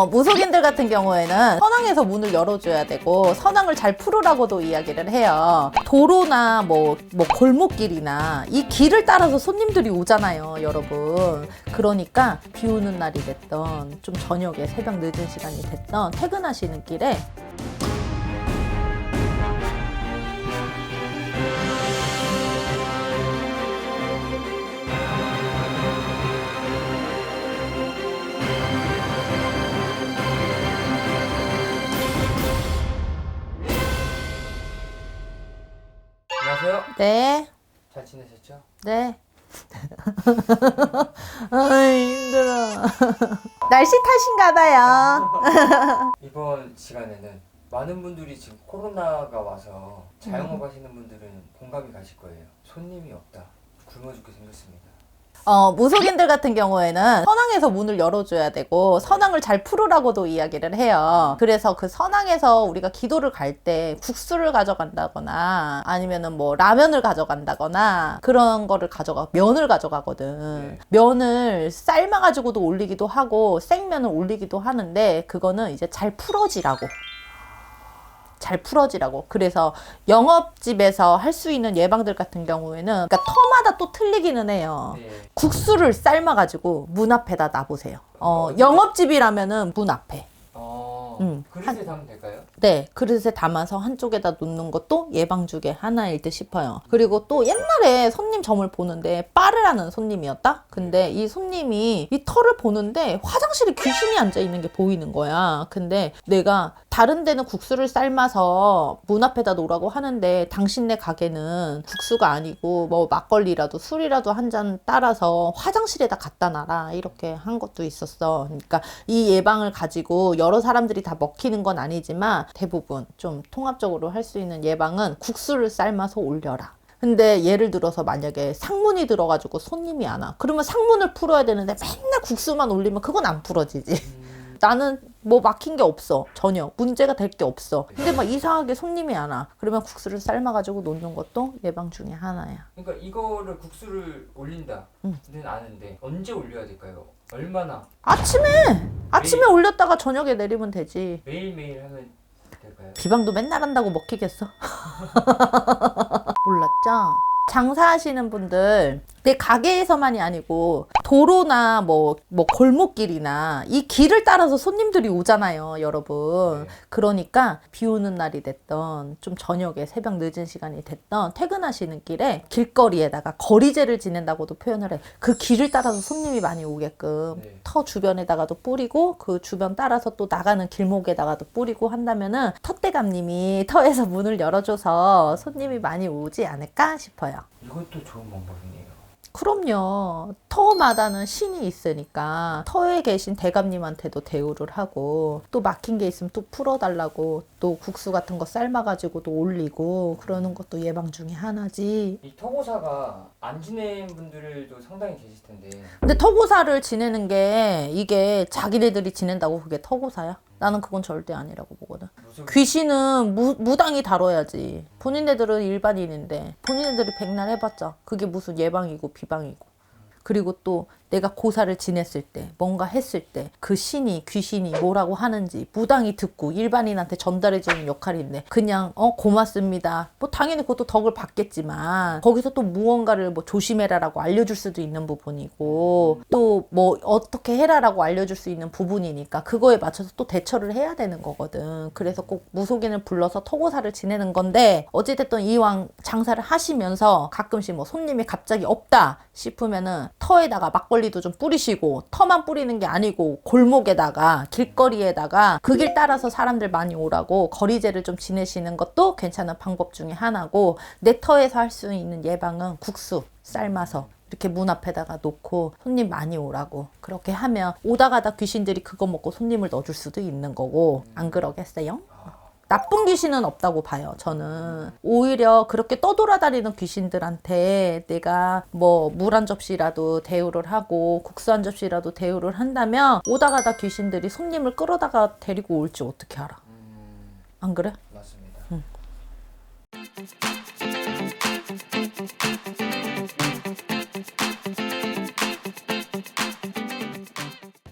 무속인들 같은 경우에는 선왕에서 문을 열어줘야 되고 선왕을 잘 풀으라고도 이야기를 해요. 도로나 뭐 골목길이나 이 길을 따라서 손님들이 오잖아요, 여러분. 그러니까 비 오는 날이 됐던 좀 저녁에 새벽 늦은 시간이 됐던 퇴근하시는 길에 안녕하세요. 네, 잘 지내셨죠? 네. 힘들어. 날씨 탓인가 봐요. 이번 시간에는 많은 분들이 지금 코로나가 와서 자영업 하시는 분들은 공감이 가실 거예요. 손님이 없다. 굶어 죽게 생겼습니다. 무속인들 같은 경우에는 선왕에서 문을 열어줘야 되고 선왕을 잘 풀으라고도 이야기를 해요. 그래서 그 선왕에서 우리가 기도를 갈 때 국수를 가져간다거나 아니면은 뭐 라면을 가져간다거나 그런 거를 면을 가져가거든. 네. 면을 삶아가지고도 올리기도 하고 생면을 올리기도 하는데 그거는 이제 잘 풀어지라고. 그래서 영업집에서 할 수 있는 예방들 같은 경우에는 그러니까 터마다 또 틀리기는 해요. 네. 국수를 삶아가지고 문 앞에다 놔보세요. 영업집이라면은 문 앞에. 그릇에 담으면 될까요? 네, 그릇에 담아서 한쪽에다 놓는 것도 예방 중에 하나일 듯 싶어요. 그리고 또 옛날에 손님 점을 보는데 빠르라는 손님이었다? 근데 이 손님이 이 털을 보는데 화장실에 귀신이 앉아 있는 게 보이는 거야. 근데 내가 다른 데는 국수를 삶아서 문 앞에다 놓으라고 하는데 당신네 가게는 국수가 아니고 뭐 막걸리라도 술이라도 한 잔 따라서 화장실에다 갖다 놔라. 이렇게 한 것도 있었어. 그러니까 이 예방을 가지고 여러 사람들이 다 먹히는 건 아니지만 대부분 좀 통합적으로 할 수 있는 예방은 국수를 삶아서 올려라. 근데 예를 들어서 만약에 상문이 들어가지고 손님이 안 와. 그러면 상문을 풀어야 되는데 맨날 국수만 올리면 그건 안 풀어지지. 나는 뭐 막힌 게 없어. 전혀. 문제가 될 게 없어. 근데 막 이상하게 손님이 안 와. 그러면 국수를 삶아가지고 놓는 것도 예방 중에 하나야. 그러니까 이거를 국수를 올린다는 아는데 언제 올려야 될까요? 얼마나? 아침에 올렸다가 저녁에 내리면 되지. 매일매일 하면 될까요? 비방도 맨날 한다고 먹히겠어? 몰랐죠? 장사하시는 분들 내 가게에서만이 아니고 도로나 뭐 골목길이나 이 길을 따라서 손님들이 오잖아요, 여러분. 네. 그러니까 비 오는 날이 됐던 좀 저녁에 새벽 늦은 시간이 됐던 퇴근하시는 길에 길거리에다가 거리제를 지낸다고도 표현을 해. 그 길을 따라서 손님이 많이 오게끔 네. 터 주변에다가도 뿌리고 그 주변 따라서 또 나가는 길목에다가도 뿌리고 한다면은 텃대감님이 터에서 문을 열어줘서 손님이 많이 오지 않을까 싶어요. 이것도 좋은 방법이네요. 그럼요. 터마다는 신이 있으니까 터에 계신 대감님한테도 대우를 하고 또 막힌 게 있으면 또 풀어달라고 또 국수 같은 거 삶아가지고도 올리고 그러는 것도 예방 중에 하나지. 이 터고사가 안 지낸 분들도 상당히 계실 텐데 근데 터고사를 지내는 게 이게 자기네들이 지낸다고 그게 터고사야? 나는 그건 절대 아니라고 보거든. 귀신은 무당이 다뤄야지. 본인네들은 일반인인데 본인네들이 백날 해봤자 그게 무슨 예방이고 비방이고. 그리고 또 내가 고사를 지냈을 때 뭔가 했을 때 그 신이 귀신이 뭐라고 하는지 무당이 듣고 일반인한테 전달해주는 역할인데 그냥 고맙습니다. 뭐 당연히 그것도 덕을 받겠지만 거기서 또 무언가를 뭐 조심해라라고 알려줄 수도 있는 부분이고 또 뭐 어떻게 해라라고 알려줄 수 있는 부분이니까 그거에 맞춰서 또 대처를 해야 되는 거거든. 그래서 꼭 무속인을 불러서 터고사를 지내는 건데 어찌됐든 이왕 장사를 하시면서 가끔씩 뭐 손님이 갑자기 없다 싶으면은 터에다가 막걸리도 좀 뿌리시고 터만 뿌리는 게 아니고 골목에다가 길거리에다가 그 길 따라서 사람들 많이 오라고 거리제를 좀 지내시는 것도 괜찮은 방법 중에 하나고 내 터에서 할 수 있는 예방은 국수 삶아서 이렇게 문 앞에다가 놓고 손님 많이 오라고 그렇게 하면 오다 가다 귀신들이 그거 먹고 손님을 넣어줄 수도 있는 거고 안 그러겠어요? 나쁜 귀신은 없다고 봐요, 저는. 오히려 그렇게 떠돌아다니는 귀신들한테 내가 뭐 물 한 접시라도 대우를 하고 국수 한 접시라도 대우를 한다면 오다 가다 귀신들이 손님을 끌어다가 데리고 올지 어떻게 알아? 안 그래? 맞습니다.